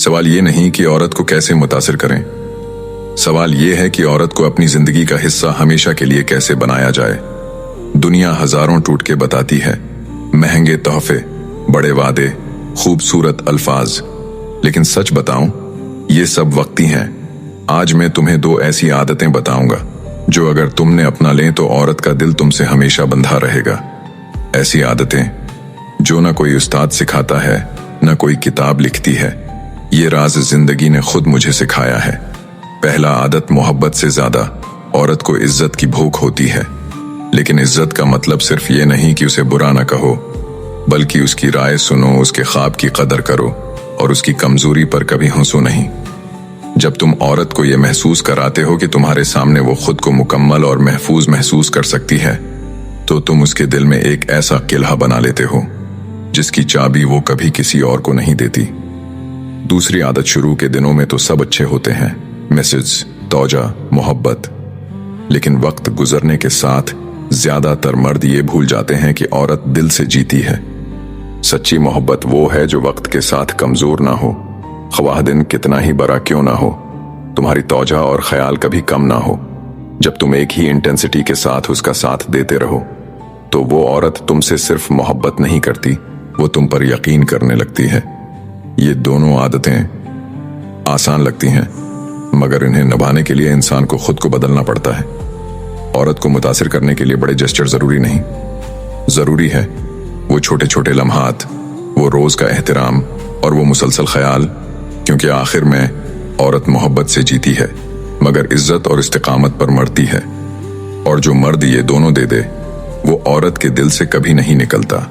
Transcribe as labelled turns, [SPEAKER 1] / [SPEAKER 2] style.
[SPEAKER 1] सवाल ये नहीं कि औरत को कैसे मुतासिर करें, सवाल ये है कि औरत को अपनी जिंदगी का हिस्सा हमेशा के लिए कैसे बनाया जाए। दुनिया हजारों टूटके बताती है, महंगे तोहफे, बड़े वादे, खूबसूरत अल्फाज, लेकिन सच बताऊं, ये सब वक्ती हैं। आज मैं तुम्हें दो ऐसी आदतें बताऊंगा जो अगर तुमने अपना लें तो औरत का दिल तुमसे हमेशा बंधा रहेगा। ऐसी आदतें जो ना कोई उस्ताद सिखाता है, ना कोई किताब लिखती है, ये राज जिंदगी ने खुद मुझे सिखाया है। पहला आदत, मोहब्बत से ज्यादा औरत को इज्जत की भूख होती है। लेकिन इज्जत का मतलब सिर्फ ये नहीं कि उसे बुरा ना कहो, बल्कि उसकी राय सुनो, उसके ख्वाब की कदर करो और उसकी कमजोरी पर कभी हंसो नहीं। जब तुम औरत को यह महसूस कराते हो कि तुम्हारे सामने वो खुद को मुकम्मल और महफूज महसूस कर सकती है, तो तुम उसके दिल में एक ऐसा किला बना लेते हो जिसकी चाबी वो कभी किसी और को नहीं देती। दूसरी आदत, शुरू के दिनों में तो सब अच्छे होते हैं, मैसेज, तौजा, मोहब्बत, लेकिन वक्त गुजरने के साथ ज्यादातर मर्द ये भूल जाते हैं कि औरत दिल से जीती है। सच्ची मोहब्बत वो है जो वक्त के साथ कमजोर ना हो, ख्वाह दिन कितना ही बड़ा क्यों ना हो, तुम्हारी तौजा और ख्याल कभी कम ना हो। जब तुम एक ही इंटेंसिटी के साथ उसका साथ देते रहो तो वो औरत तुमसे सिर्फ मोहब्बत नहीं करती, वो तुम पर यकीन करने लगती है। ये दोनों आदतें आसान लगती हैं, मगर इन्हें निभाने के लिए इंसान को खुद को बदलना पड़ता है। औरत को मुतासिर करने के लिए बड़े जेस्चर जरूरी नहीं, जरूरी है वो छोटे छोटे लम्हात, वो रोज का एहतराम और वो मुसलसल ख्याल, क्योंकि आखिर में औरत मोहब्बत से जीती है मगर इज्जत और इस्तिकामत पर मरती है। और जो मर्द ये दोनों दे दे वो औरत के दिल से कभी नहीं निकलता।